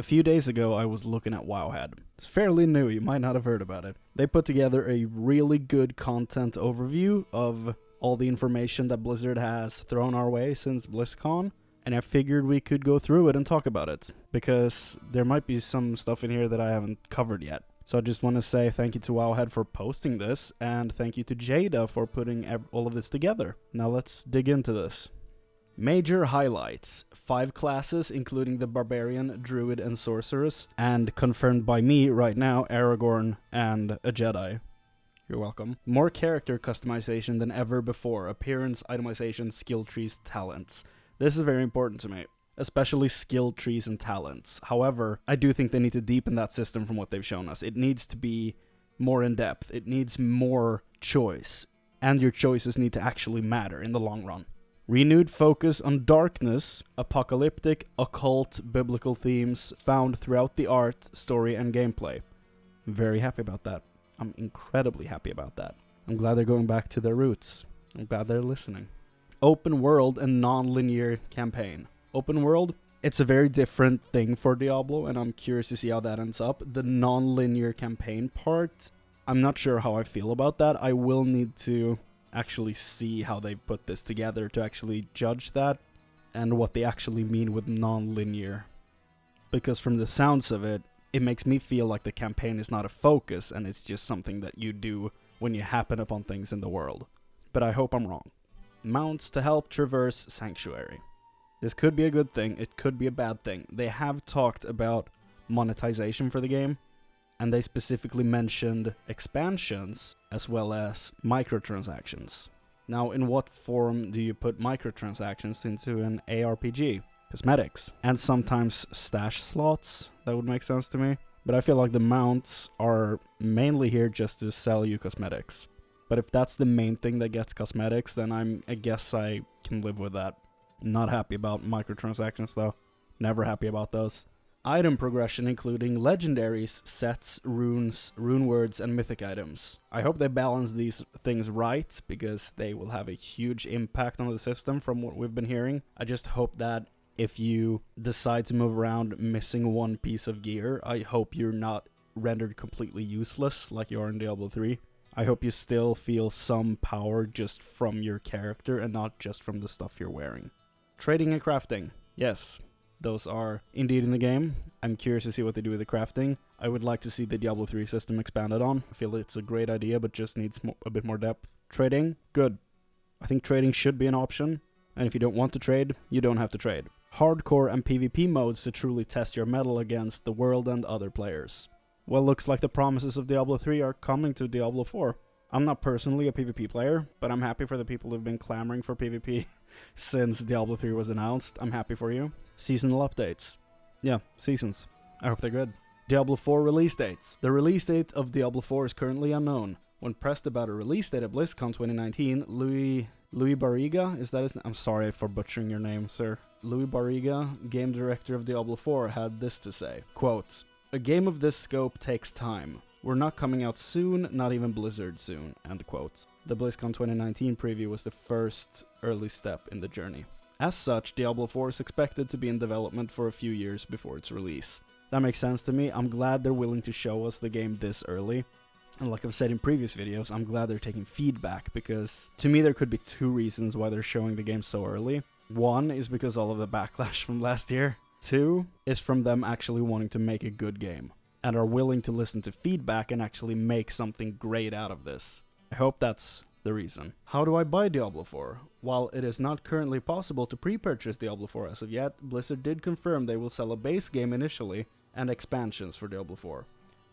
A few days ago, I was looking at Wowhead. It's fairly new, you might not have heard about it. They put together a really good content overview of all the information that Blizzard has thrown our way since BlizzCon, and I figured we could go through it and talk about it, because there might be some stuff in here that I haven't covered yet. So I just want to say thank you to Wowhead for posting this, and thank you to Jada for putting all of this together. Now let's dig into this. Major highlights: 5 classes, including the Barbarian, Druid, and Sorceress, and confirmed by me right now, Aragorn and a Jedi. You're welcome. More character customization than ever before: appearance, itemization, skill trees, talents. This is very important to me, especially skill trees and talents. However, I do think they need to deepen that system from what they've shown us. It needs to be more in-depth. It needs more choice, and your choices need to actually matter in the long run. Renewed focus on darkness, apocalyptic, occult, biblical themes found throughout the art, story, and gameplay. I'm very happy about that. I'm incredibly happy about that. I'm glad they're going back to their roots. I'm glad they're listening. Open world and non-linear campaign. Open world, it's a very different thing for Diablo, and I'm curious to see how that ends up. The non-linear campaign part, I'm not sure how I feel about that. I will need to actually see how they put this together to actually judge that and what they actually mean with non-linear. Because from the sounds of it, it makes me feel like the campaign is not a focus and it's just something that you do when you happen upon things in the world. But I hope I'm wrong. Mounts to help traverse Sanctuary. This could be a good thing, it could be a bad thing. They have talked about monetization for the game, and they specifically mentioned expansions as well as microtransactions. Now, in what form do you put microtransactions into an ARPG? Cosmetics. And sometimes stash slots, that would make sense to me. But I feel like the mounts are mainly here just to sell you cosmetics. But if that's the main thing that gets cosmetics, then I guess I can live with that. Not happy about microtransactions though. Never happy about those. Item progression including legendaries, sets, runes, rune words, and mythic items. I hope they balance these things right, because they will have a huge impact on the system from what we've been hearing. I just hope that if you decide to move around missing one piece of gear, I hope you're not rendered completely useless like you are in Diablo 3. I hope you still feel some power just from your character and not just from the stuff you're wearing. Trading and crafting. Yes. Those are indeed in the game. I'm curious to see what they do with the crafting. I would like to see the Diablo 3 system expanded on. I feel it's a great idea, but just needs a bit more depth. Trading, good. I think trading should be an option, and if you don't want to trade, you don't have to trade. Hardcore and PvP modes to truly test your mettle against the world and other players. Well, looks like the promises of Diablo 3 are coming to Diablo 4. I'm not personally a PvP player, but I'm happy for the people who've been clamoring for PvP since Diablo 3 was announced. I'm happy for you. Seasonal updates. Yeah, seasons. I hope they're good. Diablo 4 release dates. The release date of Diablo 4 is currently unknown. When pressed about a release date at BlizzCon 2019, Louis Barriga, is that his name? I'm sorry for butchering your name, sir. Louis Barriga, game director of Diablo 4, had this to say. Quote, "A game of this scope takes time. We're not coming out soon, not even Blizzard soon." End quote. The BlizzCon 2019 preview was the first early step in the journey. As such, Diablo 4 is expected to be in development for a few years before its release. That makes sense to me. I'm glad they're willing to show us the game this early. And like I've said in previous videos, I'm glad they're taking feedback, because to me there could be 2 reasons why they're showing the game so early. 1 is because all of the backlash from last year. 2 is from them actually wanting to make a good game, and are willing to listen to feedback and actually make something great out of this. I hope that's the reason. How do I buy Diablo 4? While it is not currently possible to pre-purchase Diablo 4 as of yet, Blizzard did confirm they will sell a base game initially and expansions for Diablo 4.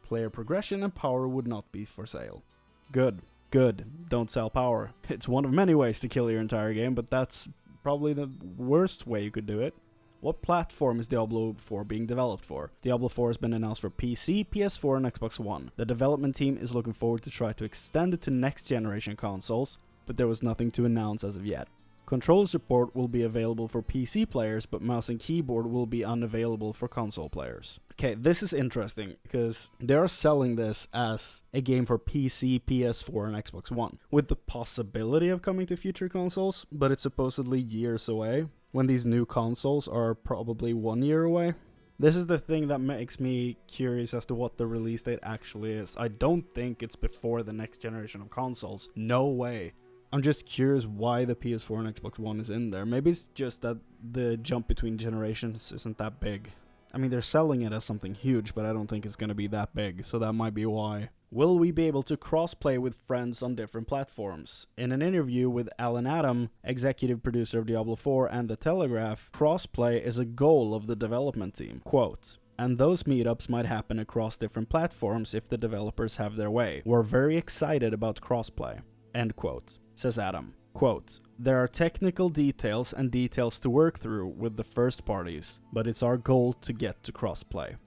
Player progression and power would not be for sale. Good. Good. Don't sell power. It's one of many ways to kill your entire game, but that's probably the worst way you could do it. What platform is Diablo 4 being developed for? Diablo 4 has been announced for PC, PS4, and Xbox One. The development team is looking forward to try to extend it to next generation consoles, but there was nothing to announce as of yet. Controller support will be available for PC players, but mouse and keyboard will be unavailable for console players. Okay, this is interesting, because they are selling this as a game for PC, PS4, and Xbox One, with the possibility of coming to future consoles, but it's supposedly years away, when these new consoles are probably 1 year away. This is the thing that makes me curious as to what the release date actually is. I don't think it's before the next generation of consoles. No way. I'm just curious why the PS4 and Xbox One is in there. Maybe it's just that the jump between generations isn't that big. I mean, they're selling it as something huge, but I don't think it's going to be that big, so that might be why. Will we be able to cross-play with friends on different platforms? In an interview with Adham, executive producer of Diablo 4 and The Telegraph, cross-play is a goal of the development team. Quote, "And those meetups might happen across different platforms if the developers have their way. We're very excited about cross-play." End quote, says Adham. Quote, "There are technical details and details to work through with the first parties, but it's our goal to get to crossplay."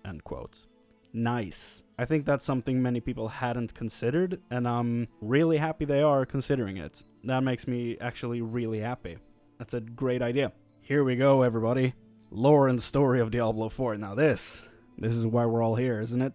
End quote. Nice. I think that's something many people hadn't considered, and I'm really happy they are considering it. That makes me actually really happy. That's a great idea. Here we go, everybody. Lore and story of Diablo 4. Now this is why we're all here, isn't it?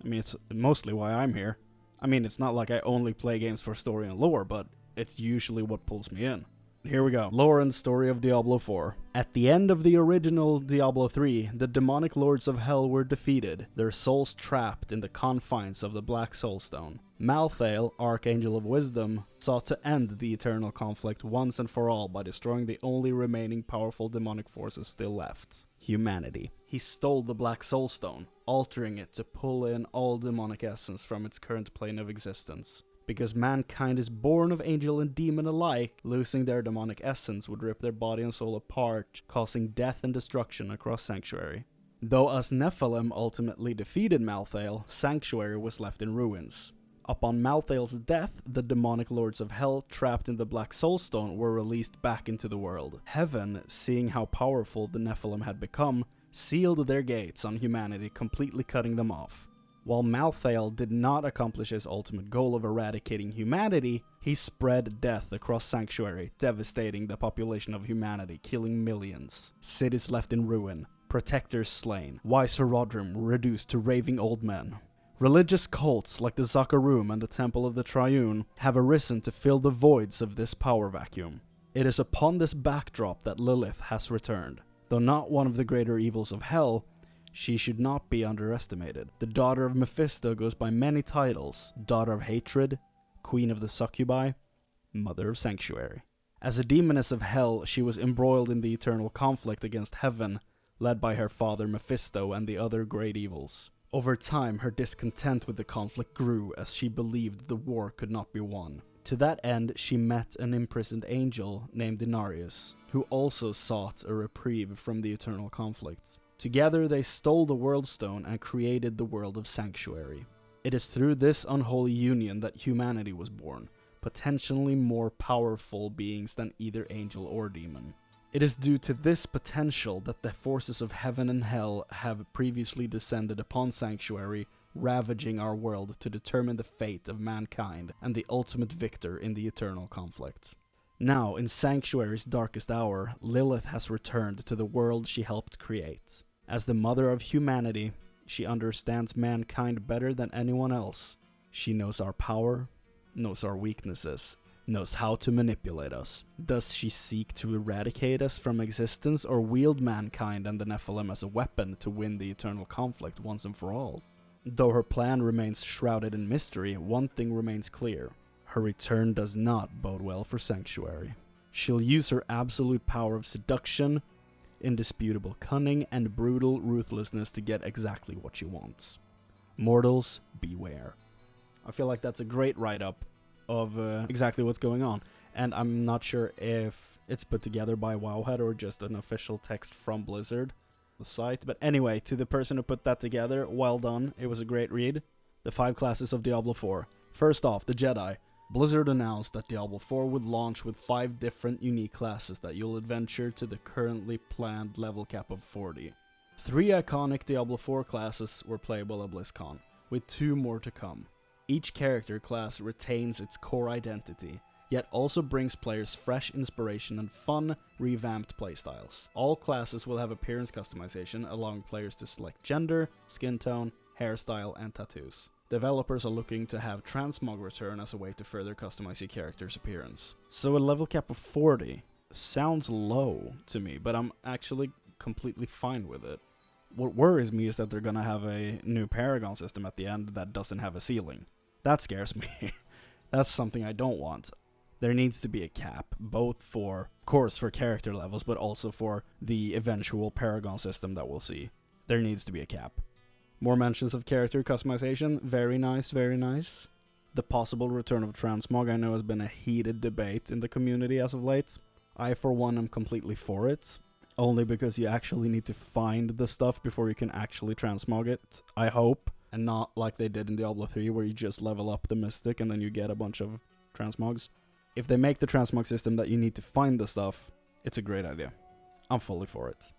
I mean, it's mostly why I'm here. I mean, it's not like I only play games for story and lore, but it's usually what pulls me in. Here we go. Lore and story of Diablo 4. At the end of the original Diablo 3, the demonic lords of hell were defeated, their souls trapped in the confines of the Black Soulstone. Malthael, Archangel of Wisdom, sought to end the eternal conflict once and for all by destroying the only remaining powerful demonic forces still left: humanity. He stole the Black Soulstone, altering it to pull in all demonic essence from its current plane of existence. Because mankind is born of angel and demon alike, losing their demonic essence would rip their body and soul apart, causing death and destruction across Sanctuary. Though us Nephilim ultimately defeated Malthael, Sanctuary was left in ruins. Upon Malthael's death, the demonic lords of hell trapped in the Black Soulstone were released back into the world. Heaven, seeing how powerful the Nephilim had become, sealed their gates on humanity, completely cutting them off. While Malthael did not accomplish his ultimate goal of eradicating humanity, he spread death across Sanctuary, devastating the population of humanity, killing millions. Cities left in ruin, protectors slain, wise Horadrim reduced to raving old men. Religious cults like the Zakarum and the Temple of the Triune have arisen to fill the voids of this power vacuum. It is upon this backdrop that Lilith has returned. Though not one of the greater evils of hell, she should not be underestimated. The daughter of Mephisto goes by many titles: Daughter of Hatred, Queen of the Succubi, Mother of Sanctuary. As a demoness of hell, she was embroiled in the eternal conflict against heaven, led by her father Mephisto and the other great evils. Over time, her discontent with the conflict grew as she believed the war could not be won. To that end, she met an imprisoned angel named Denarius, who also sought a reprieve from the eternal conflicts. Together they stole the World Stone and created the world of Sanctuary. It is through this unholy union that humanity was born, potentially more powerful beings than either angel or demon. It is due to this potential that the forces of heaven and hell have previously descended upon Sanctuary, ravaging our world to determine the fate of mankind and the ultimate victor in the eternal conflict. Now, in Sanctuary's darkest hour, Lilith has returned to the world she helped create. As the mother of humanity, she understands mankind better than anyone else. She knows our power, knows our weaknesses, knows how to manipulate us. Does she seek to eradicate us from existence or wield mankind and the Nephilim as a weapon to win the eternal conflict once and for all? Though her plan remains shrouded in mystery, one thing remains clear. Her return does not bode well for Sanctuary. She'll use her absolute power of seduction, indisputable cunning, and brutal ruthlessness to get exactly what she wants. Mortals, beware. I feel like that's a great write-up of exactly what's going on, and I'm not sure if it's put together by Wowhead or just an official text from Blizzard, the site. But anyway, to the person who put that together, well done. It was a great read. The 5 classes of Diablo 4. First off, the Jedi. Blizzard announced that Diablo 4 would launch with 5 different unique classes that you'll adventure to the currently planned level cap of 40. 3 iconic Diablo 4 classes were playable at Blizzcon, with 2 more to come. Each character class retains its core identity, yet also brings players fresh inspiration and fun, revamped playstyles. All classes will have appearance customization, allowing players to select gender, skin tone, hairstyle, and tattoos. Developers are looking to have transmog return as a way to further customize your character's appearance. So a level cap of 40 sounds low to me, but I'm actually completely fine with it. What worries me is that they're gonna have a new Paragon system at the end that doesn't have a ceiling. That scares me. That's something I don't want. There needs to be a cap, both for, of course, for character levels, but also for the eventual Paragon system that we'll see. There needs to be a cap. More mentions of character customization. Very nice, very nice. The possible return of transmog I know has been a heated debate in the community as of late. I, for one, am completely for it. Only because you actually need to find the stuff before you can actually transmog it, I hope. And not like they did in Diablo 3, where you just level up the Mystic and then you get a bunch of transmogs. If they make the transmog system that you need to find the stuff, it's a great idea. I'm fully for it.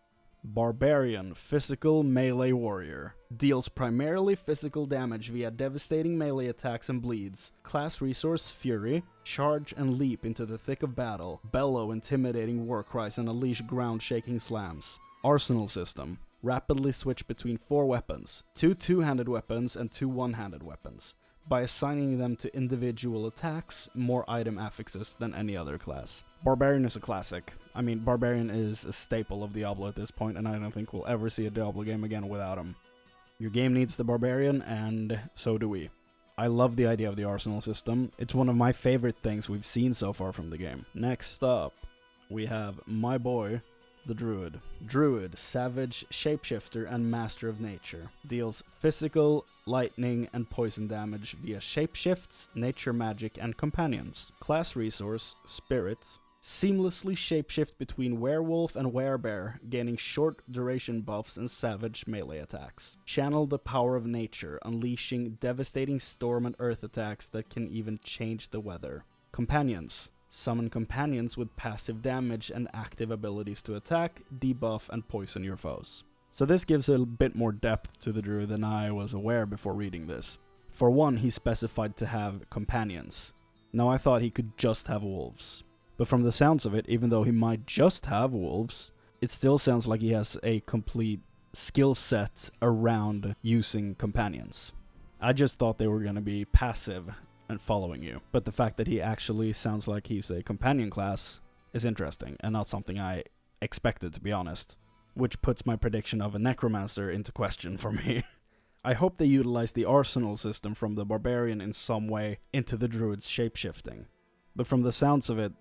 Barbarian, physical melee warrior. Deals primarily physical damage via devastating melee attacks and bleeds. Class resource Fury. Charge and leap into the thick of battle. Bellow intimidating war cries and unleash ground-shaking slams. Arsenal system. Rapidly switch between 4 weapons. 2 two-handed weapons and 2 one-handed weapons. By assigning them to individual attacks, more item affixes than any other class. Barbarian is a classic. I mean, Barbarian is a staple of Diablo at this point, and I don't think we'll ever see a Diablo game again without him. Your game needs the Barbarian, and so do we. I love the idea of the Arsenal system. It's one of my favorite things we've seen so far from the game. Next up, we have my boy, the Druid. Druid, savage, shapeshifter, and master of nature. Deals physical, lightning, and poison damage via shapeshifts, nature magic, and companions. Class resource, spirits. Seamlessly shapeshift between werewolf and werebear, gaining short duration buffs and savage melee attacks. Channel the power of nature, unleashing devastating storm and earth attacks that can even change the weather. Companions. Summon companions with passive damage and active abilities to attack, debuff, and poison your foes. So this gives a bit more depth to the Druid than I was aware before reading this. For one, he specified to have companions. Now I thought he could just have wolves. But from the sounds of it, even though he might just have wolves, it still sounds like he has a complete skill set around using companions. I just thought they were going to be passive and following you. But the fact that he actually sounds like he's a companion class is interesting, and not something I expected, to be honest. Which puts my prediction of a necromancer into question for me. I hope they utilize the arsenal system from the barbarian in some way into the druid's shapeshifting. But from the sounds of it,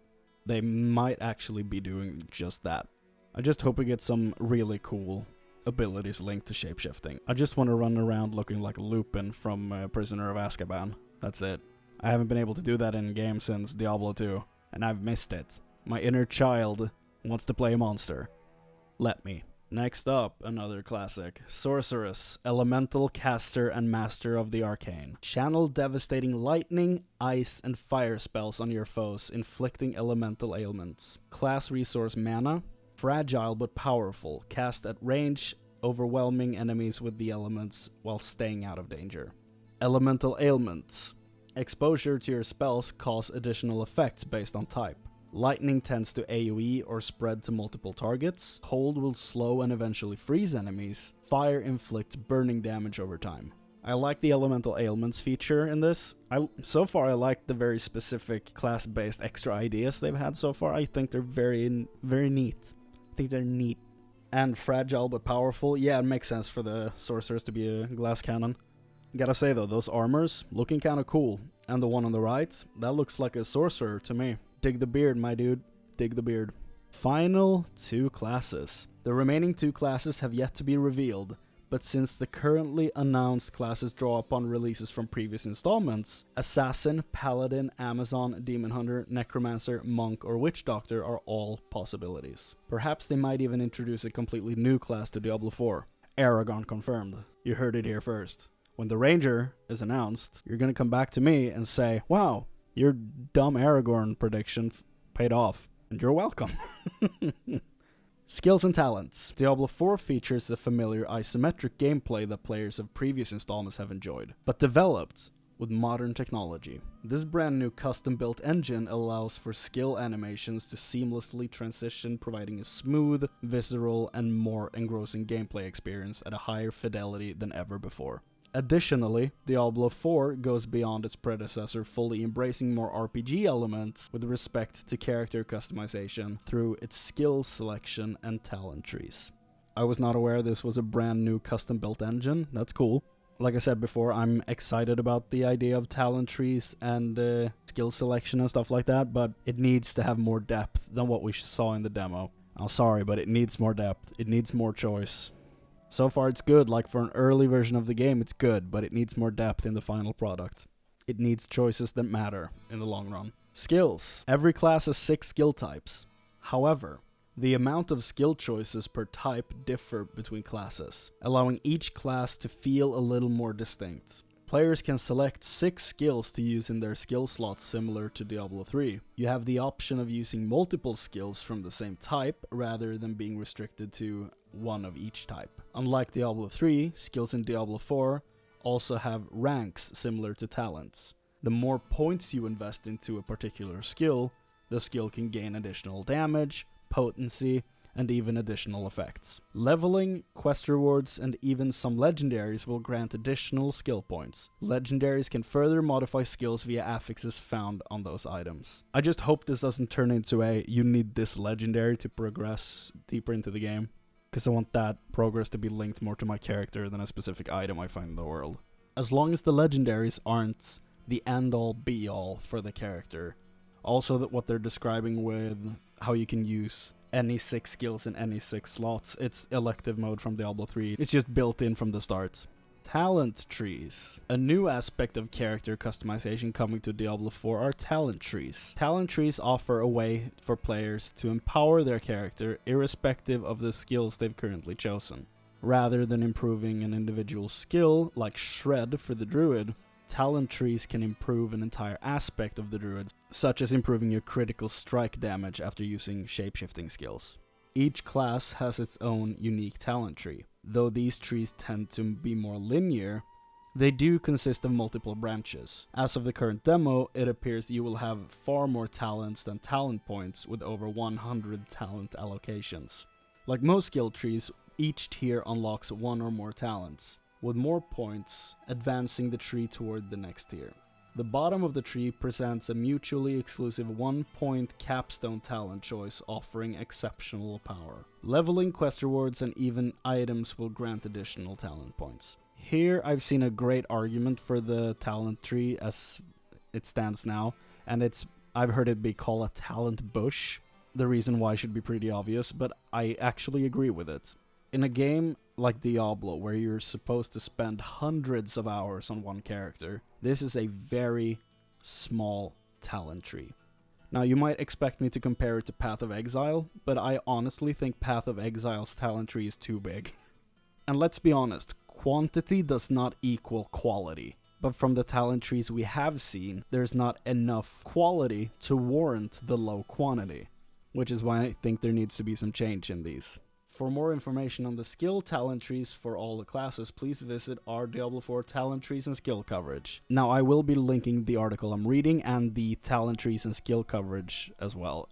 they might actually be doing just that. I just hope we get some really cool abilities linked to shapeshifting. I just want to run around looking like Lupin from Prisoner of Azkaban. That's it. I haven't been able to do that in game since Diablo 2, and I've missed it. My inner child wants to play a monster. Let me. Next up, another classic. Sorceress, elemental caster and master of the arcane. Channel devastating lightning, ice, and fire spells on your foes, inflicting elemental ailments. Class resource mana. Fragile but powerful. Cast at range, overwhelming enemies with the elements while staying out of danger. Elemental ailments. Exposure to your spells cause additional effects based on type. Lightning tends to AoE or spread to multiple targets. Cold will slow and eventually freeze enemies. Fire inflicts burning damage over time. I like the elemental ailments feature in this. So far I like the very specific class-based extra ideas they've had so far. I think they're very, very neat. I think they're neat. And fragile but powerful. Yeah, it makes sense for the sorceress to be a glass cannon. Gotta say though, those armors looking kinda cool. And the one on the right, that looks like a sorcerer to me. Dig the beard, my dude. Dig the beard. Final 2 classes. The remaining 2 classes have yet to be revealed, but since the currently announced classes draw upon releases from previous installments, Assassin, Paladin, Amazon, Demon Hunter, Necromancer, Monk, or Witch Doctor are all possibilities. Perhaps they might even introduce a completely new class to Diablo 4. Aragon confirmed. You heard it here first. When the Ranger is announced, you're gonna come back to me and say, wow, your dumb Aragorn prediction paid off, and you're welcome. Skills and talents. Diablo 4 features the familiar isometric gameplay that players of previous installments have enjoyed, but developed with modern technology. This brand new custom-built engine allows for skill animations to seamlessly transition, providing a smooth, visceral, and more engrossing gameplay experience at a higher fidelity than ever before. Additionally, Diablo 4 goes beyond its predecessor, fully embracing more RPG elements with respect to character customization through its skill selection and talent trees. I was not aware this was a brand new custom built engine. That's cool. Like I said before, I'm excited about the idea of talent trees and skill selection and stuff like that, but it needs to have more depth than what we saw in the demo. I'm sorry, but it needs more depth. It needs more choice. So far it's good, like for an early version of the game it's good, but it needs more depth in the final product. It needs choices that matter in the long run. Skills. Every class has 6 skill types. However, the amount of skill choices per type differ between classes, allowing each class to feel a little more distinct. Players can select 6 skills to use in their skill slots similar to Diablo 3. You have the option of using multiple skills from the same type rather than being restricted to one of each type. Unlike Diablo 3, skills in Diablo 4 also have ranks similar to talents. The more points you invest into a particular skill, the skill can gain additional damage, potency, and even additional effects. Leveling, quest rewards, and even some legendaries will grant additional skill points. Legendaries can further modify skills via affixes found on those items. I just hope this doesn't turn into a you need this legendary to progress deeper into the game, because I want that progress to be linked more to my character than a specific item I find in the world. As long as the legendaries aren't the end-all be-all for the character. Also, that what they're describing with how you can use any 6 skills in any 6 slots, it's elective mode from Diablo 3. It's just built in from the start. Talent trees. A new aspect of character customization coming to Diablo 4 are talent trees. Talent trees offer a way for players to empower their character irrespective of the skills they've currently chosen. Rather than improving an individual skill, like Shred for the Druid, talent trees can improve an entire aspect of the druids, such as improving your critical strike damage after using shapeshifting skills. Each class has its own unique talent tree. Though these trees tend to be more linear, they do consist of multiple branches. As of the current demo, it appears you will have far more talents than talent points, with over 100 talent allocations. Like most skill trees, each tier unlocks 1 or more talents, with more points advancing the tree toward the next tier. The bottom of the tree presents a mutually exclusive 1-point capstone talent choice offering exceptional power. Leveling, quest rewards, and even items will grant additional talent points. Here I've seen a great argument for the talent tree as it stands now, and I've heard it be called a talent bush. The reason why should be pretty obvious, but I actually agree with it. In a game like Diablo, where you're supposed to spend hundreds of hours on one character, this is a very small talent tree. Now, you might expect me to compare it to Path of Exile, but I honestly think Path of Exile's talent tree is too big. And let's be honest, quantity does not equal quality. But from the talent trees we have seen, there's not enough quality to warrant the low quantity, which is why I think there needs to be some change in these. For more information on the skill talent trees for all the classes, please visit our Diablo 4 talent trees and skill coverage. Now, I will be linking the article I'm reading and the talent trees and skill coverage as well,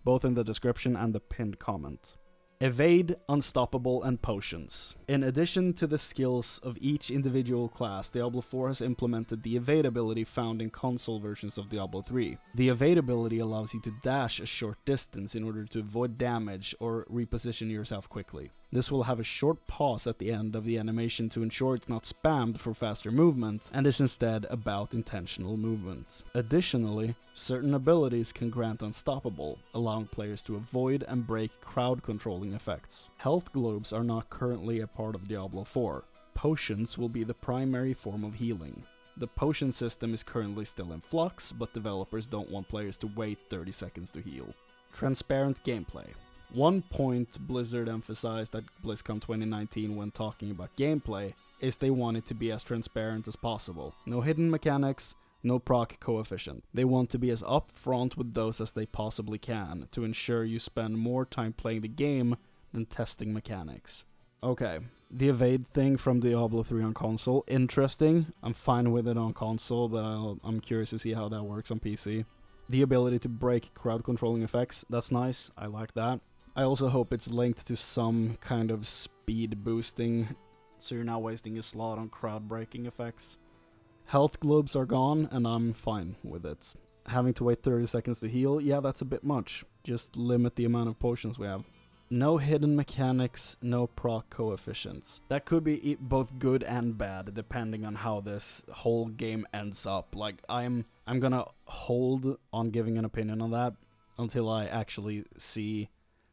both in the description and the pinned comment. Evade, Unstoppable, and Potions. In addition to the skills of each individual class, Diablo 4 has implemented the evade ability found in console versions of Diablo 3. The evade ability allows you to dash a short distance in order to avoid damage or reposition yourself quickly. This will have a short pause at the end of the animation to ensure it's not spammed for faster movement, and is instead about intentional movement. Additionally, certain abilities can grant Unstoppable, allowing players to avoid and break crowd controlling effects. Health globes are not currently a part of Diablo 4. Potions will be the primary form of healing. The potion system is currently still in flux, but developers don't want players to wait 30 seconds to heal. Transparent gameplay. One point Blizzard emphasized at Blizzcon 2019 when talking about gameplay is they want it to be as transparent as possible. No hidden mechanics, no proc coefficient. They want to be as upfront with those as they possibly can to ensure you spend more time playing the game than testing mechanics. Okay, the evade thing from Diablo 3 on console, interesting. I'm fine with it on console, but I'm curious to see how that works on PC. The ability to break crowd controlling effects, that's nice, I like that. I also hope it's linked to some kind of speed boosting, so you're not wasting a slot on crowd breaking effects. Health globes are gone, and I'm fine with it. Having to wait 30 seconds to heal, yeah, that's a bit much. Just limit the amount of potions we have. No hidden mechanics, no proc coefficients. That could be both good and bad, depending on how this whole game ends up. Like, I'm gonna hold on giving an opinion on that until I actually see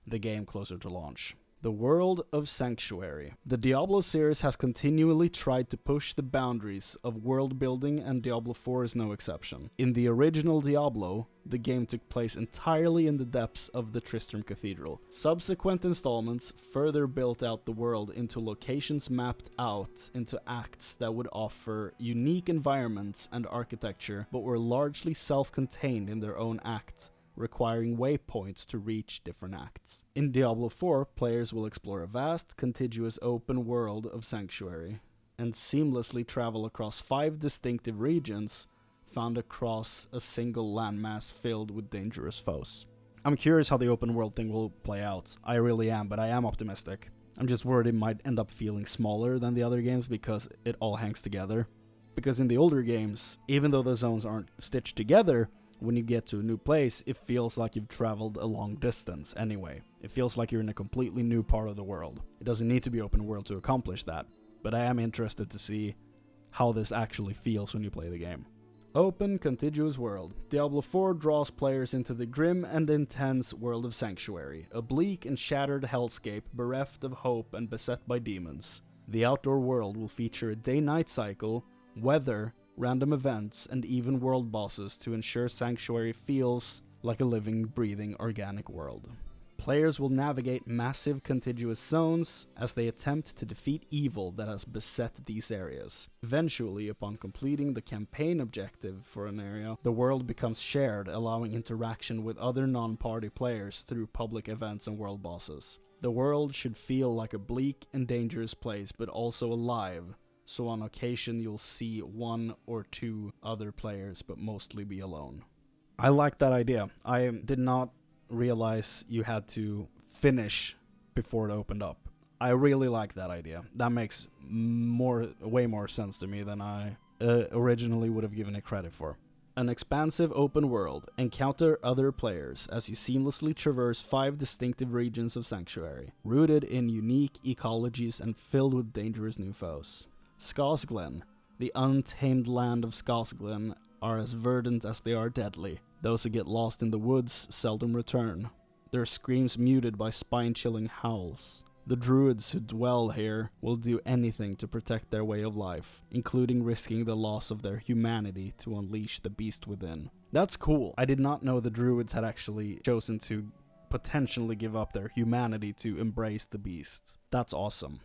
the game closer to launch. The world of Sanctuary. The Diablo series has continually tried to push the boundaries of world building, and Diablo 4 is no exception. In the original Diablo, the game took place entirely in the depths of the Tristram Cathedral. Subsequent installments further built out the world into locations mapped out into acts that would offer unique environments and architecture, but were largely self-contained in their own act, requiring waypoints to reach different acts. In Diablo 4, players will explore a vast, contiguous open world of Sanctuary, and seamlessly travel across 5 distinctive regions found across a single landmass filled with dangerous foes. I'm curious how the open world thing will play out. I really am, but I am optimistic. I'm just worried it might end up feeling smaller than the other games because it all hangs together. Because in the older games, even though the zones aren't stitched together, when you get to a new place, it feels like you've traveled a long distance anyway. It feels like you're in a completely new part of the world. It doesn't need to be open world to accomplish that, but I am interested to see how this actually feels when you play the game. Open, contiguous world. Diablo 4 draws players into the grim and intense world of Sanctuary, a bleak and shattered hellscape bereft of hope and beset by demons. The outdoor world will feature a day-night cycle, weather, random events, and even world bosses to ensure Sanctuary feels like a living, breathing, organic world. Players will navigate massive contiguous zones as they attempt to defeat evil that has beset these areas. Eventually, upon completing the campaign objective for an area, the world becomes shared, allowing interaction with other non-party players through public events and world bosses. The world should feel like a bleak and dangerous place, but also alive, so on occasion you'll see 1 or 2 other players, but mostly be alone. I like that idea. I did not realize you had to finish before it opened up. I really like that idea. That makes way more sense to me than I originally would have given it credit for. An expansive open world. Encounter other players as you seamlessly traverse 5 distinctive regions of Sanctuary, rooted in unique ecologies and filled with dangerous new foes. Skarsglen. The untamed land of Skarsglen are as verdant as they are deadly. Those who get lost in the woods seldom return, their screams muted by spine-chilling howls. The druids who dwell here will do anything to protect their way of life, including risking the loss of their humanity to unleash the beast within. That's cool. I did not know the druids had actually chosen to potentially give up their humanity to embrace the beasts. That's awesome.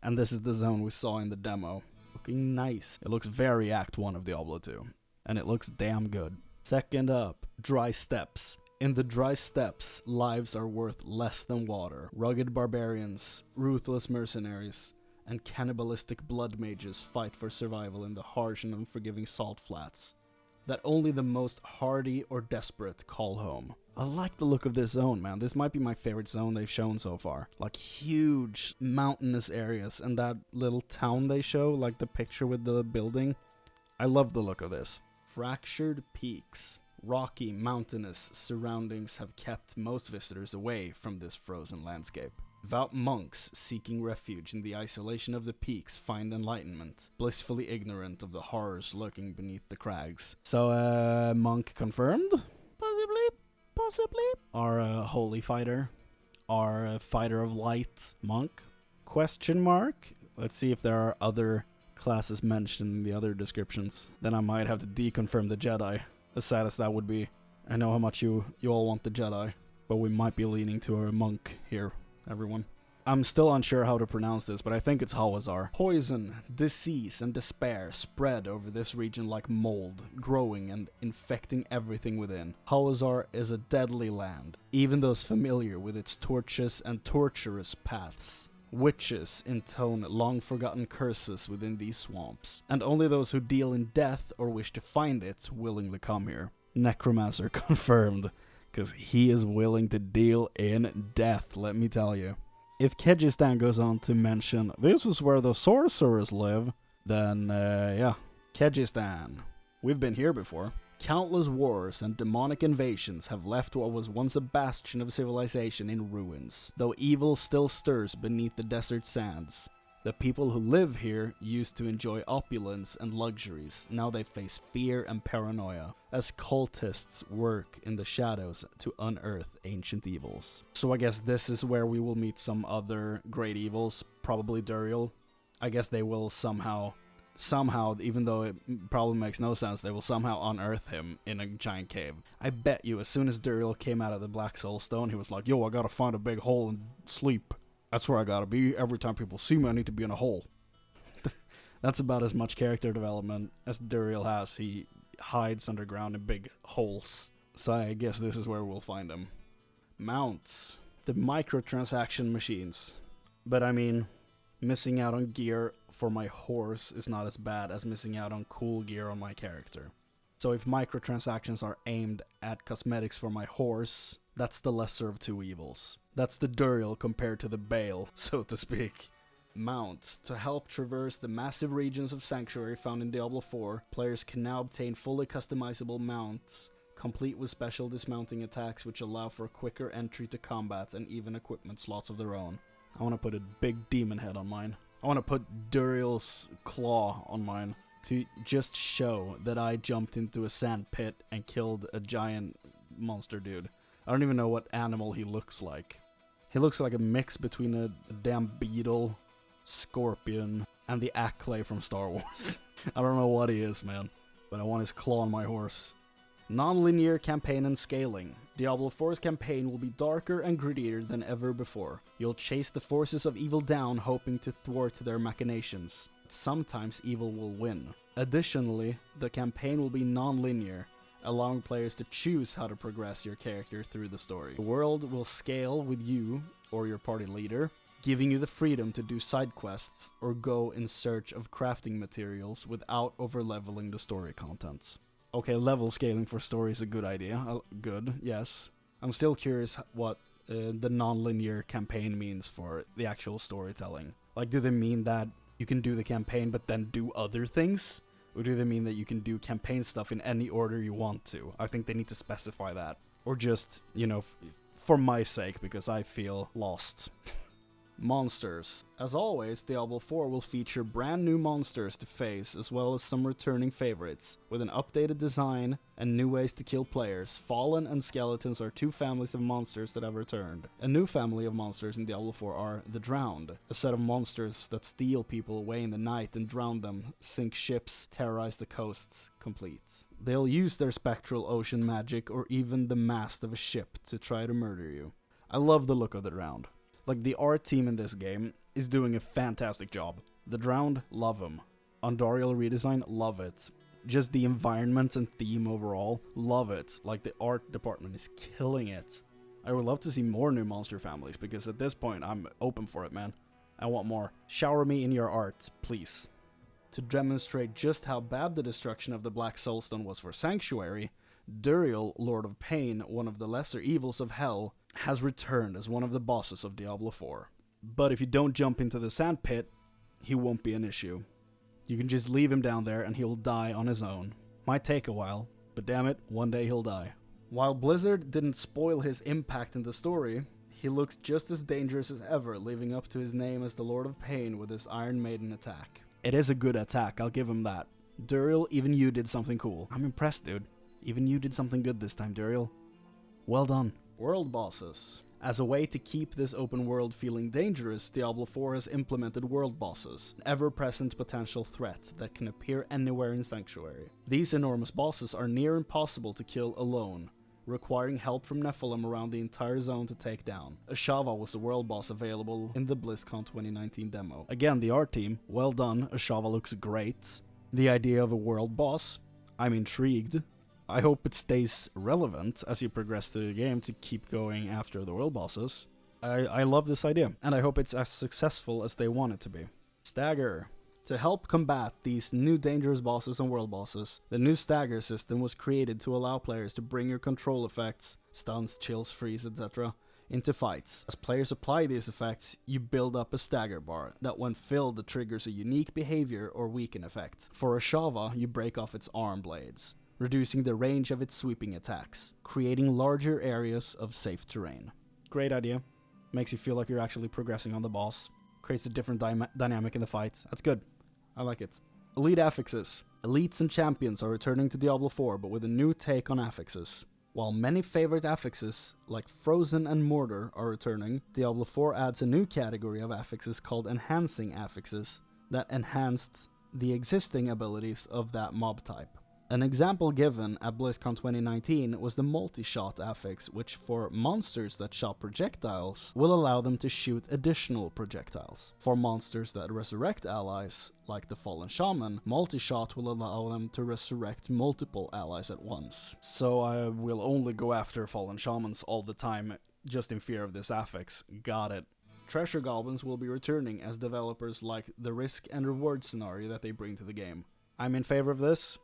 And this is the zone we saw in the demo. Looking nice. It looks very Act 1 of Diablo 2. And it looks damn good. Second up, Dry Steppes. In the Dry Steppes, lives are worth less than water. Rugged barbarians, ruthless mercenaries, and cannibalistic blood mages fight for survival in the harsh and unforgiving salt flats that only the most hardy or desperate call home. I like the look of this zone, man. This might be my favorite zone they've shown so far. Like huge mountainous areas, and that little town they show, like the picture with the building. I love the look of this. Fractured peaks. Rocky, mountainous surroundings have kept most visitors away from this frozen landscape. Devout monks seeking refuge in the isolation of the peaks find enlightenment, blissfully ignorant of the horrors lurking beneath the crags. So, monk confirmed? Possibly. Our holy fighter. Our fighter of light monk? Question mark? Let's see if there are other classes mentioned in the other descriptions. Then I might have to deconfirm the Jedi. As sad as that would be. I know how much you all want the Jedi, but we might be leaning to a monk here, everyone. I'm still unsure how to pronounce this, but I think it's Hawazar. Poison, disease, and despair spread over this region like mold, growing and infecting everything within. Hawazar is a deadly land, even those familiar with its tortuous and torturous paths. Witches intone long-forgotten curses within these swamps, and only those who deal in death or wish to find it willingly come here. Necromancer confirmed, because he is willing to deal in death, let me tell you. If Kyrgyzstan goes on to mention, this is where the sorcerers live, then, yeah. Kyrgyzstan. We've been here before. Countless wars and demonic invasions have left what was once a bastion of civilization in ruins, though evil still stirs beneath the desert sands. The people who live here used to enjoy opulence and luxuries. Now they face fear and paranoia, as cultists work in the shadows to unearth ancient evils. So I guess this is where we will meet some other great evils, probably Duriel. I guess they will somehow, even though it probably makes no sense, they will somehow unearth him in a giant cave. I bet you as soon as Duriel came out of the Black Soul Stone, he was like, yo, I gotta find a big hole and sleep. That's where I gotta be. Every time people see me, I need to be in a hole. That's about as much character development as Duriel has. He hides underground in big holes. So I guess this is where we'll find him. Mounts. The microtransaction machines. But I mean, missing out on gear for my horse is not as bad as missing out on cool gear on my character. So if microtransactions are aimed at cosmetics for my horse, that's the lesser of two evils. That's the Duriel compared to the Bale, so to speak. Mounts. To help traverse the massive regions of Sanctuary found in Diablo 4, players can now obtain fully customizable mounts, complete with special dismounting attacks which allow for quicker entry to combat and even equipment slots of their own. I want to put a big demon head on mine. I want to put Duriel's claw on mine to just show that I jumped into a sand pit and killed a giant monster dude. I don't even know what animal he looks like. He looks like a mix between a damn beetle, scorpion, and the Acklay from Star Wars. I don't know what he is, man, but I want his claw on my horse. Non-linear campaign and scaling. Diablo 4's campaign will be darker and grittier than ever before. You'll chase the forces of evil down, hoping to thwart their machinations. Sometimes evil will win. Additionally, the campaign will be non-linear, allowing players to choose how to progress your character through the story. The world will scale with you or your party leader, giving you the freedom to do side quests or go in search of crafting materials without over-leveling the story contents. Okay, level scaling for story is a good idea. Good, yes. I'm still curious what the non-linear campaign means for the actual storytelling. Like, do they mean that you can do the campaign but then do other things? Or do they mean that you can do campaign stuff in any order you want to? I think they need to specify that. Or just, you know, for my sake, because I feel lost. Monsters. As always, Diablo 4 will feature brand new monsters to face, as well as some returning favorites. With an updated design and new ways to kill players, Fallen and Skeletons are two families of monsters that have returned. A new family of monsters in Diablo 4 are the Drowned, a set of monsters that steal people away in the night and drown them, sink ships, terrorize the coasts, complete. They'll use their spectral ocean magic or even the mast of a ship to try to murder you. I love the look of the Drowned. Like, the art team in this game is doing a fantastic job. The Drowned, love them. Andariel redesign, love it. Just the environment and theme overall, love it. Like, the art department is killing it. I would love to see more new monster families, because at this point, I'm open for it, man. I want more. Shower me in your art, please. To demonstrate just how bad the destruction of the Black Soulstone was for Sanctuary, Duriel, Lord of Pain, one of the lesser evils of Hell, has returned as one of the bosses of Diablo 4. But if you don't jump into the sand pit, he won't be an issue. You can just leave him down there and he'll die on his own. Might take a while, but damn it, one day he'll die. While Blizzard didn't spoil his impact in the story, he looks just as dangerous as ever, living up to his name as the Lord of Pain with his Iron Maiden attack. It is a good attack, I'll give him that. Duriel, even you did something cool. I'm impressed, dude. Even you did something good this time, Duriel. Well done. World bosses. As a way to keep this open world feeling dangerous, Diablo 4 has implemented world bosses, an ever-present potential threat that can appear anywhere in Sanctuary. These enormous bosses are near impossible to kill alone, requiring help from Nephilim around the entire zone to take down. Ashava was the world boss available in the Blizzcon 2019 demo. Again, the art team, well done, Ashava looks great. The idea of a world boss, I'm intrigued. I hope it stays relevant as you progress through the game to keep going after the world bosses. I love this idea, and I hope it's as successful as they want it to be. Stagger. To help combat these new dangerous bosses and world bosses, the new stagger system was created to allow players to bring your control effects, stuns, chills, freeze, etc., into fights. As players apply these effects, you build up a stagger bar that when filled triggers a unique behavior or weaken effect. For Ashava, you break off its arm blades. reducing the range of its sweeping attacks, creating larger areas of safe terrain. Great idea. Makes you feel like you're actually progressing on the boss. Creates a different dynamic in the fights. That's good. I like it. Elite affixes. Elites and champions are returning to Diablo 4, but with a new take on affixes. While many favorite affixes, like Frozen and Mortar, are returning, Diablo 4 adds a new category of affixes called Enhancing Affixes that enhanced the existing abilities of that mob type. An example given at Blizzcon 2019 was the multi-shot affix, which for monsters that shot projectiles will allow them to shoot additional projectiles. For monsters that resurrect allies, like the Fallen Shaman, multi-shot will allow them to resurrect multiple allies at once. So I will only go after Fallen Shamans all the time, just in fear of this affix. Got it. Treasure Goblins will be returning as developers like the risk and reward scenario that they bring to the game. I'm in favor of this.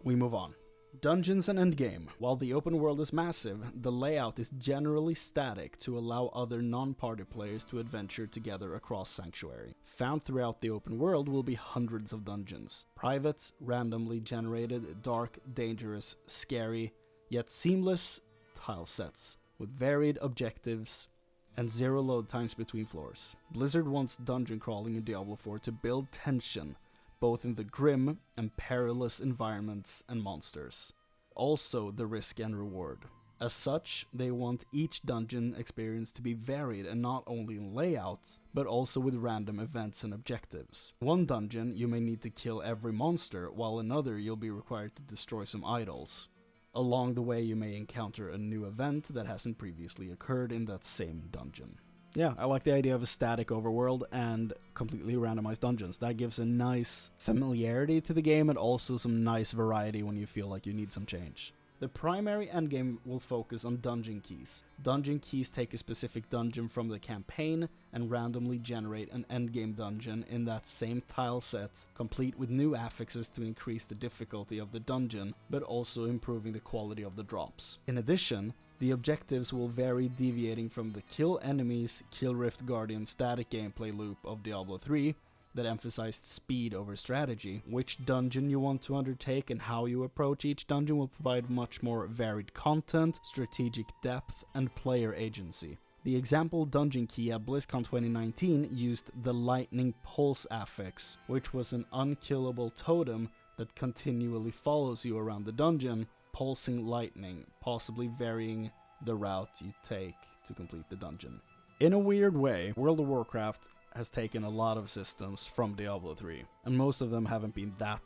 We move on. Dungeons and endgame. While the open world is massive, the layout is generally static to allow other non-party players to adventure together across Sanctuary. Found throughout the open world will be hundreds of dungeons. Private, randomly generated, dark, dangerous, scary, yet seamless tile sets with varied objectives and zero load times between floors. Blizzard wants dungeon crawling in Diablo 4 to build tension both in the grim and perilous environments and monsters. Also the risk and reward. As such, they want each dungeon experience to be varied and not only in layout, but also with random events and objectives. One dungeon you may need to kill every monster, while another you'll be required to destroy some idols. Along the way you may encounter a new event that hasn't previously occurred in that same dungeon. Yeah, I like the idea of a static overworld and completely randomized dungeons. That gives a nice familiarity to the game and also some nice variety when you feel like you need some change. The primary endgame will focus on dungeon keys. Dungeon keys take a specific dungeon from the campaign and randomly generate an endgame dungeon in that same tile set, complete with new affixes to increase the difficulty of the dungeon, but also improving the quality of the drops. In addition, the objectives will vary, deviating from the kill enemies, kill Rift Guardian static gameplay loop of Diablo 3 that emphasized speed over strategy. Which dungeon you want to undertake and how you approach each dungeon will provide much more varied content, strategic depth, and player agency. The example dungeon key at BlizzCon 2019 used the Lightning Pulse affix, which was an unkillable totem that continually follows you around the dungeon, pulsing lightning, possibly varying the route you take to complete the dungeon. In a weird way, World of Warcraft has taken a lot of systems from Diablo 3, and most of them haven't been that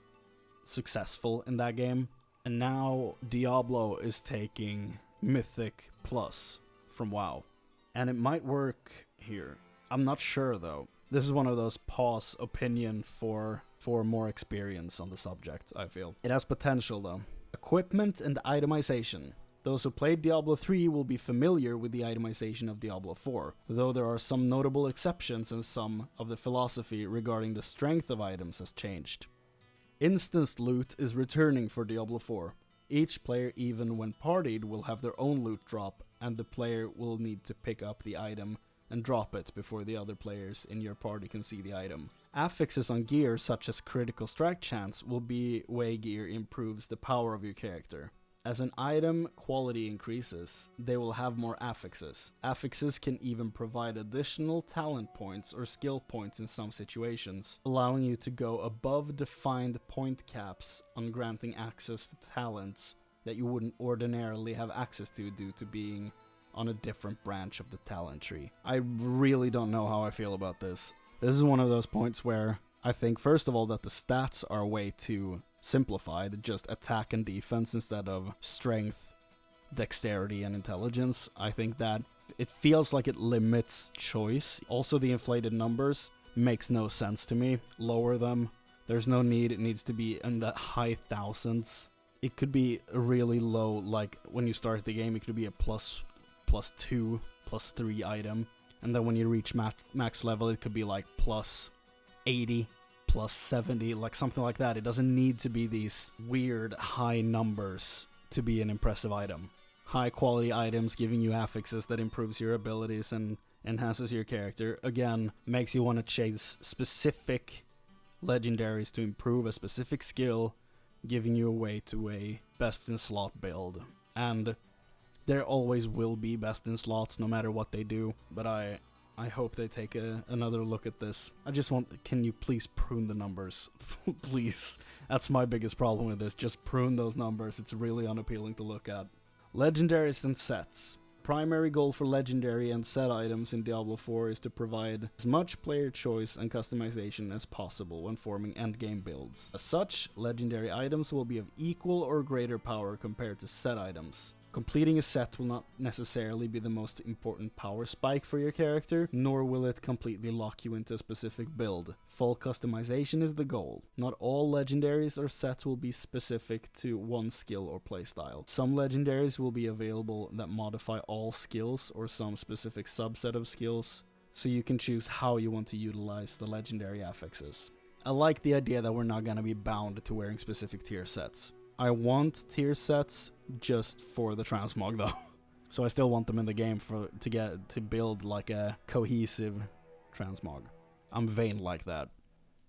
successful in that game. And now Diablo is taking Mythic Plus from WoW, and it might work here. I'm not sure though. This is one of those pause opinion for more experience on the subject, I feel. It has potential though. Equipment and itemization. Those who played Diablo 3 will be familiar with the itemization of Diablo 4, though there are some notable exceptions and some of the philosophy regarding the strength of items has changed. Instance loot is returning for Diablo 4. Each player, even when partied, will have their own loot drop, and the player will need to pick up the item and drop it before the other players in your party can see the item. Affixes on gear such as critical strike chance will be way gear improves the power of your character. As an item quality increases, they will have more affixes. Affixes can even provide additional talent points or skill points in some situations, allowing you to go above defined point caps on granting access to talents that you wouldn't ordinarily have access to due to being on a different branch of the talent tree. I really don't know how I feel about this. This is one of those points where I think, first of all, that the stats are way too simplified, just attack and defense instead of strength, dexterity, and intelligence. I think that it feels like it limits choice. Also, the inflated numbers makes no sense to me. Lower them. There's no need. It needs to be in the high thousands. It could be really low, like when you start the game, it could be a plus 2, plus 3 item. And then when you reach max level, it could be like plus 80, plus 70, like something like that. It doesn't need to be these weird high numbers to be an impressive item. High quality items giving you affixes that improves your abilities and enhances your character. Again, makes you want to chase specific legendaries to improve a specific skill giving you a way to a best in slot build. And there always will be best in slots no matter what they do, but I hope they take another look at this. I just want, can you please prune the numbers? Please. That's my biggest problem with this. Just prune those numbers. It's really unappealing to look at. Legendaries and sets. Primary goal for legendary and set items in Diablo 4 is to provide as much player choice and customization as possible when forming endgame builds. As such, legendary items will be of equal or greater power compared to set items. Completing a set will not necessarily be the most important power spike for your character, nor will it completely lock you into a specific build. Full customization is the goal. Not all legendaries or sets will be specific to one skill or playstyle. Some legendaries will be available that modify all skills or some specific subset of skills, so you can choose how you want to utilize the legendary affixes. I like the idea that we're not going to be bound to wearing specific tier sets. I want tier sets just for the transmog though. So I still want them in the game to build like a cohesive transmog. I'm vain like that.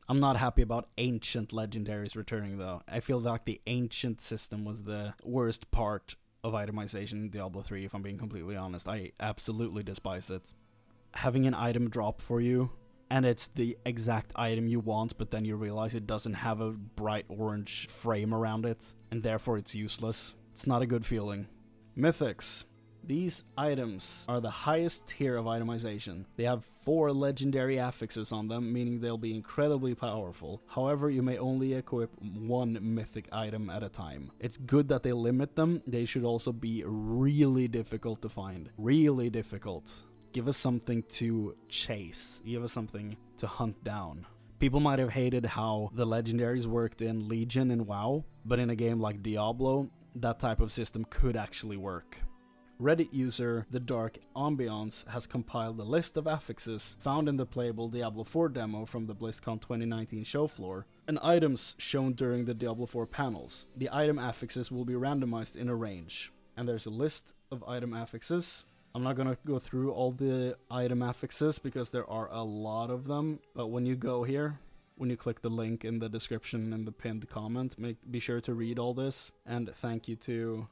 I'm not happy about ancient legendaries returning though. I feel like the ancient system was the worst part of itemization in Diablo 3, if I'm being completely honest. I absolutely despise it. Having an item drop for you, and it's the exact item you want, but then you realize it doesn't have a bright orange frame around it, and therefore it's useless. It's not a good feeling. Mythics. These items are the highest tier of itemization. They have 4 legendary affixes on them, meaning they'll be incredibly powerful. However, you may only equip 1 mythic item at a time. It's good that they limit them. They should also be really difficult to find. Really difficult. Give us something to chase. Give us something to hunt down. People might have hated how the legendaries worked in Legion and WoW, but in a game like Diablo, that type of system could actually work. Reddit user The Dark Ambiance has compiled a list of affixes found in the playable Diablo 4 demo from the Blizzcon 2019 show floor, and items shown during the Diablo 4 panels. The item affixes will be randomized in a range, and there's a list of item affixes. I'm not gonna go through all the item affixes because there are a lot of them, but when you go here, when you click the link in the description and the pinned comment, be sure to read all this, and thank you to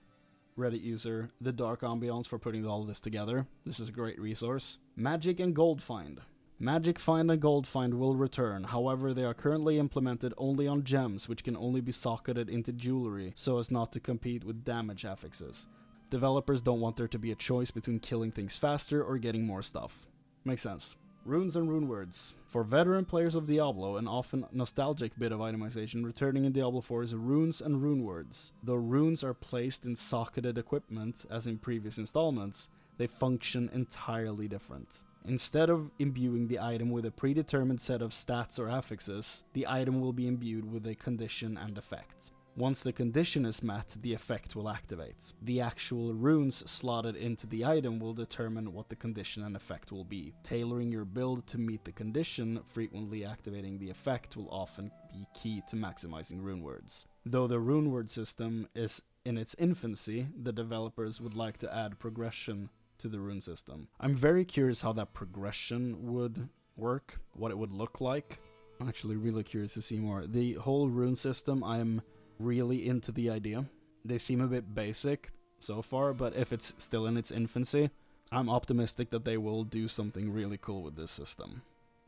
Reddit user The Dark Ambiance for putting all of this together. This is a great resource. Magic and Gold Find. Magic Find and Gold Find will return, however they are currently implemented only on gems, which can only be socketed into jewelry so as not to compete with damage affixes. Developers don't want there to be a choice between killing things faster or getting more stuff. Makes sense. Runes and rune words. For veteran players of Diablo, an often nostalgic bit of itemization returning in Diablo 4 is runes and rune words. Though runes are placed in socketed equipment, as in previous installments, they function entirely different. Instead of imbuing the item with a predetermined set of stats or affixes, the item will be imbued with a condition and effect. Once the condition is met, the effect will activate. The actual runes slotted into the item will determine what the condition and effect will be. Tailoring your build to meet the condition, frequently activating the effect, will often be key to maximizing rune words. Though the rune word system is in its infancy, the developers would like to add progression to the rune system. I'm very curious how that progression would work, what it would look like. I'm actually really curious to see more. The whole rune system, I'm really into the idea. They seem a bit basic so far, but if it's still in its infancy, I'm optimistic that they will do something really cool with this system.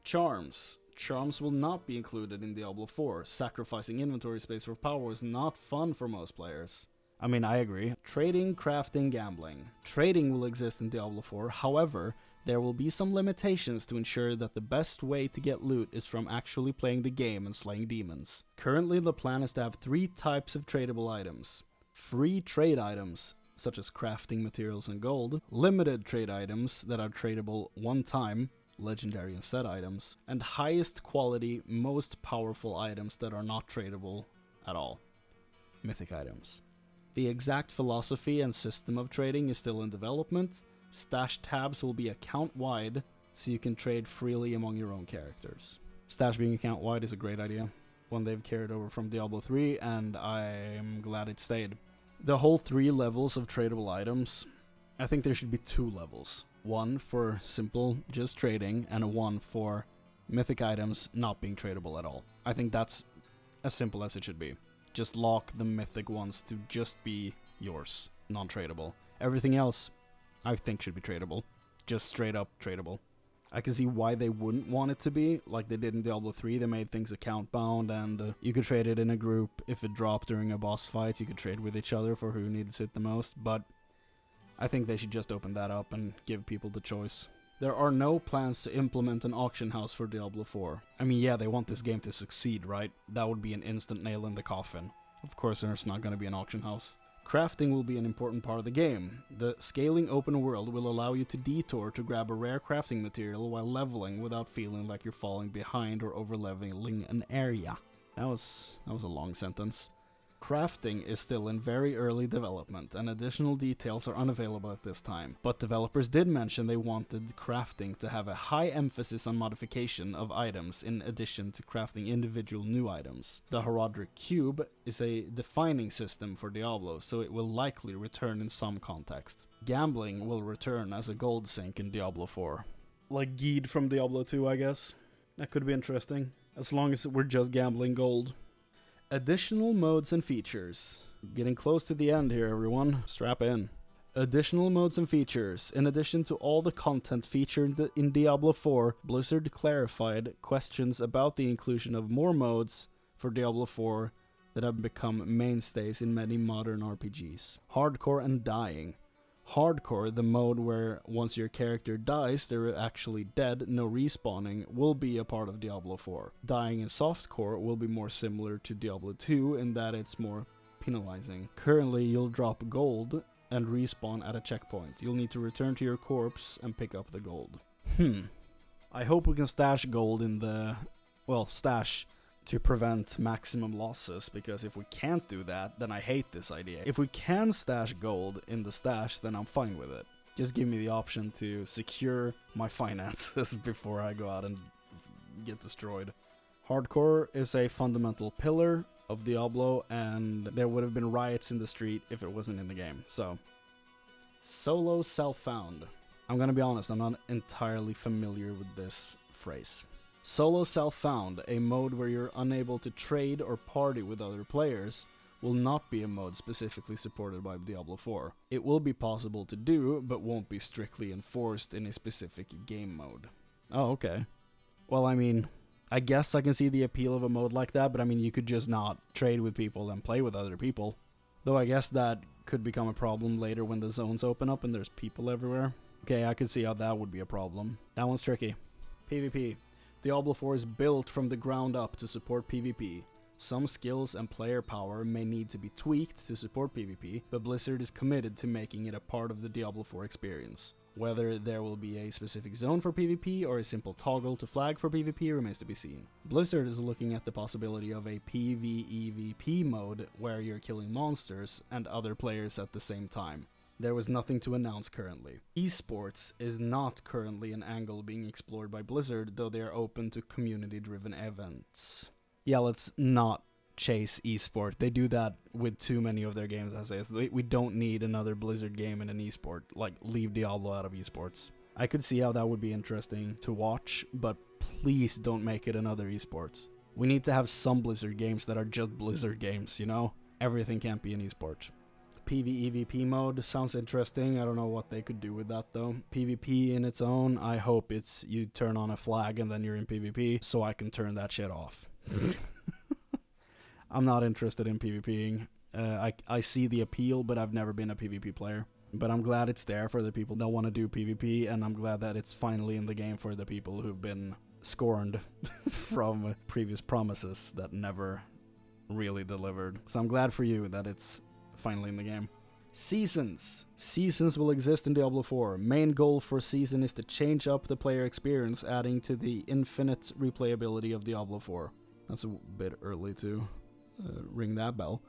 Charms. Charms will not be included in Diablo 4. Sacrificing inventory space for power is not fun for most players. I mean, I agree. Trading, crafting, gambling. Trading will exist in Diablo 4, however, there will be some limitations to ensure that the best way to get loot is from actually playing the game and slaying demons. Currently, the plan is to have 3 types of tradable items. Free trade items, such as crafting materials and gold, limited trade items that are tradable one time, legendary and set items, and highest quality, most powerful items that are not tradable at all, mythic items. The exact philosophy and system of trading is still in development. Stash tabs will be account-wide, so you can trade freely among your own characters. Stash being account-wide is a great idea, one they've carried over from Diablo 3, and I'm glad it stayed. The whole 3 levels of tradable items, I think there should be 2 levels. One for simple, just trading, and one for mythic items not being tradable at all. I think that's as simple as it should be. Just lock the mythic ones to just be yours, non-tradable. Everything else, I think, should be tradable. Just straight up tradable. I can see why they wouldn't want it to be, like they did in Diablo 3. They made things account bound, and you could trade it in a group. If it dropped during a boss fight, you could trade with each other for who needs it the most, but I think they should just open that up and give people the choice. There are no plans to implement an auction house for Diablo 4. I mean, yeah, they want this game to succeed, right? That would be an instant nail in the coffin. Of course, there's not going to be an auction house. Crafting will be an important part of the game. The scaling open world will allow you to detour to grab a rare crafting material while leveling without feeling like you're falling behind or over-leveling an area. That was a long sentence. Crafting is still in very early development, and additional details are unavailable at this time. But developers did mention they wanted crafting to have a high emphasis on modification of items in addition to crafting individual new items. The Heraldric Cube is a defining system for Diablo, so it will likely return in some context. Gambling will return as a gold sink in Diablo 4. Like Geed from Diablo 2, I guess. That could be interesting, as long as we're just gambling gold. Additional modes and features. Getting close to the end here, everyone. Strap in. Additional modes and features. In addition to all the content featured in Diablo 4, Blizzard clarified questions about the inclusion of more modes for Diablo 4 that have become mainstays in many modern RPGs. Hardcore and dying. Hardcore, the mode where once your character dies, they're actually dead, no respawning, will be a part of Diablo 4. Dying in softcore will be more similar to Diablo 2 in that it's more penalizing. Currently, you'll drop gold and respawn at a checkpoint. You'll need to return to your corpse and pick up the gold. I hope we can stash gold in the... well, stash to prevent maximum losses, because if we can't do that, then I hate this idea. If we can stash gold in the stash, then I'm fine with it. Just give me the option to secure my finances before I go out and get destroyed. Hardcore is a fundamental pillar of Diablo, and there would have been riots in the street if it wasn't in the game. So, solo self-found. I'm gonna be honest, I'm not entirely familiar with this phrase. Solo self-found, a mode where you're unable to trade or party with other players, will not be a mode specifically supported by Diablo 4. It will be possible to do, but won't be strictly enforced in a specific game mode. Oh, okay. Well, I mean, I guess I can see the appeal of a mode like that, but I mean, you could just not trade with people and play with other people. Though I guess that could become a problem later when the zones open up and there's people everywhere. Okay, I could see how that would be a problem. That one's tricky. PvP. Diablo 4 is built from the ground up to support PvP. Some skills and player power may need to be tweaked to support PvP, but Blizzard is committed to making it a part of the Diablo 4 experience. Whether there will be a specific zone for PvP or a simple toggle to flag for PvP remains to be seen. Blizzard is looking at the possibility of a PvEvP mode where you're killing monsters and other players at the same time. There was nothing to announce currently. Esports is not currently an angle being explored by Blizzard, though they are open to community-driven events. Yeah, let's not chase esport. They do that with too many of their games as is. We don't need another Blizzard game in an esport. Like, leave Diablo out of esports. I could see how that would be interesting to watch, but please don't make it another esports. We need to have some Blizzard games that are just Blizzard games, you know? Everything can't be an esport. PvEvP mode sounds interesting. I don't know what they could do with that though. PvP in its own, I hope it's you turn on a flag and then you're in PvP so I can turn that shit off. I'm not interested in PvPing. I see the appeal, but I've never been a PvP player. But I'm glad it's there for the people that want to do PvP, and I'm glad that it's finally in the game for the people who've been scorned from previous promises that never really delivered. So I'm glad for you that it's finally in the game. Seasons. Seasons will exist in Diablo 4. Main goal for Season is to change up the player experience, adding to the infinite replayability of Diablo 4. That's a bit early to ring that bell.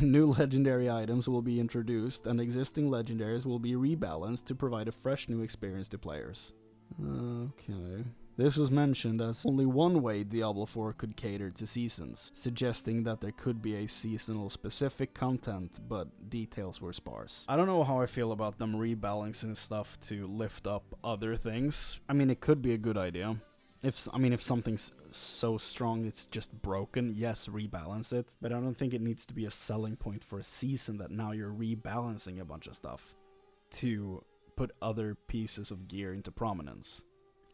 New legendary items will be introduced, and existing legendaries will be rebalanced to provide a fresh new experience to players. Okay. This was mentioned as only one way Diablo 4 could cater to seasons, suggesting that there could be a seasonal specific content, but details were sparse. I don't know how I feel about them rebalancing stuff to lift up other things. I mean, it could be a good idea. If something's so strong it's just broken, yes, rebalance it. But I don't think it needs to be a selling point for a season that now you're rebalancing a bunch of stuff to put other pieces of gear into prominence.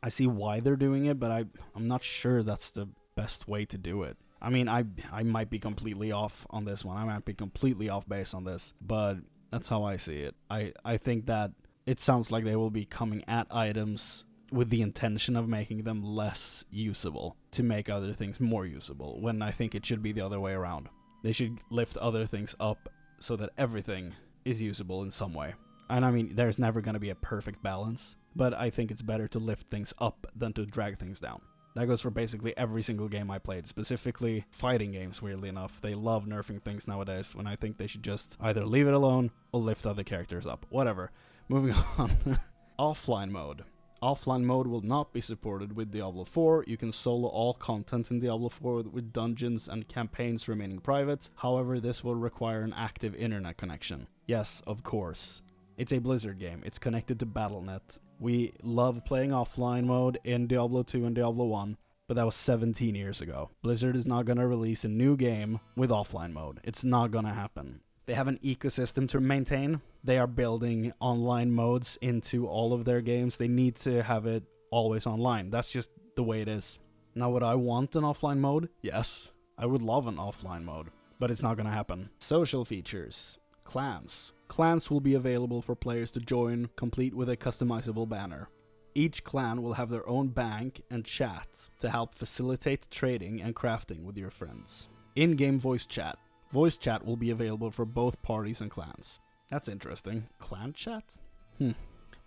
I see why they're doing it, but I'm not sure that's the best way to do it. I mean, I might be completely off on this one. I might be completely off base on this, but that's how I see it. I think that it sounds like they will be coming at items with the intention of making them less usable to make other things more usable, when I think it should be the other way around. They should lift other things up so that everything is usable in some way. And I mean, there's never going to be a perfect balance, but I think it's better to lift things up than to drag things down. That goes for basically every single game I played, specifically fighting games, weirdly enough. They love nerfing things nowadays, when I think they should just either leave it alone or lift other characters up. Whatever. Moving on. Offline mode. Offline mode will not be supported with Diablo 4. You can solo all content in Diablo 4 with dungeons and campaigns remaining private. However, this will require an active internet connection. Yes, of course. It's a Blizzard game. It's connected to Battle.net. We love playing offline mode in Diablo 2 and Diablo 1, but that was 17 years ago. Blizzard is not going to release a new game with offline mode. It's not going to happen. They have an ecosystem to maintain. They are building online modes into all of their games. They need to have it always online. That's just the way it is. Now, would I want an offline mode? Yes. I would love an offline mode, but it's not going to happen. Social features. Clans. Clans will be available for players to join, complete with a customizable banner. Each clan will have their own bank and chat to help facilitate trading and crafting with your friends. In-game voice chat. Voice chat will be available for both parties and clans. That's interesting. Clan chat?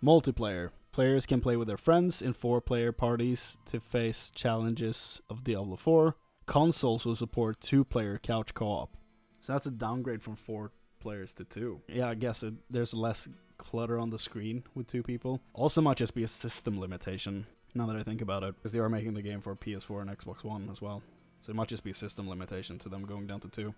Multiplayer. Players can play with their friends in 4-player parties to face challenges of Diablo 4. Consoles will support 2-player couch co-op. So that's a downgrade from 4 players to 2. Yeah, I guess there's less clutter on the screen with 2 people. Also might just be a system limitation, now that I think about it, because they are making the game for PS4 and Xbox One as well. So it might just be a system limitation to them going down to 2.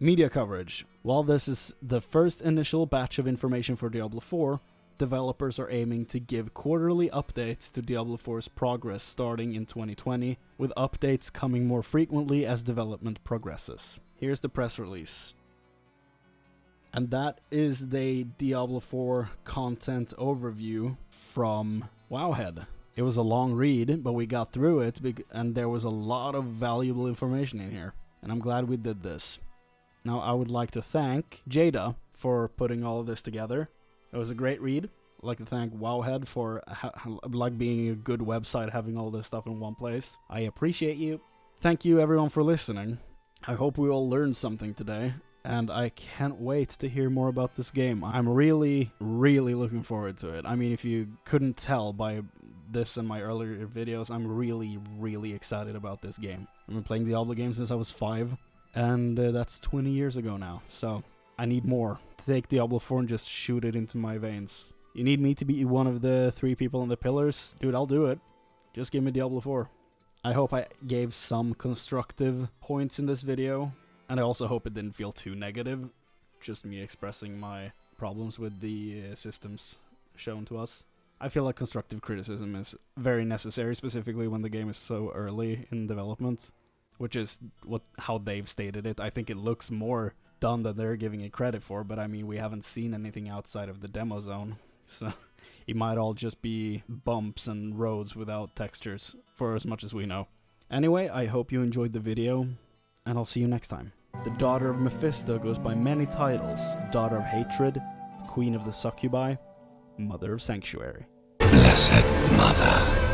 Media coverage. While this is the first initial batch of information for Diablo 4, developers are aiming to give quarterly updates to Diablo 4's progress starting in 2020, with updates coming more frequently as development progresses. Here's the press release. And that is the Diablo 4 content overview from Wowhead. It was a long read, but we got through it, and there was a lot of valuable information in here. And I'm glad we did this. Now, I would like to thank Jada for putting all of this together. It was a great read. I'd like to thank Wowhead for being a good website, having all this stuff in one place. I appreciate you. Thank you, everyone, for listening. I hope we all learned something today, and I can't wait to hear more about this game. I'm really, really looking forward to it. I mean, if you couldn't tell by this and my earlier videos, I'm really, really excited about this game. I've been playing Diablo games since I was 5. And that's 20 years ago now, so I need more. Take Diablo 4 and just shoot it into my veins. You need me to be one of the 3 people on the pillars? Dude, I'll do it. Just give me Diablo 4. I hope I gave some constructive points in this video, and I also hope it didn't feel too negative. Just me expressing my problems with the systems shown to us. I feel like constructive criticism is very necessary, specifically when the game is so early in development. Which is how they've stated it. I think it looks more done than they're giving it credit for, but I mean, we haven't seen anything outside of the demo zone, so it might all just be bumps and roads without textures, for as much as we know. Anyway, I hope you enjoyed the video, and I'll see you next time. The daughter of Mephisto goes by many titles: Daughter of Hatred, Queen of the Succubi, Mother of Sanctuary. Blessed Mother.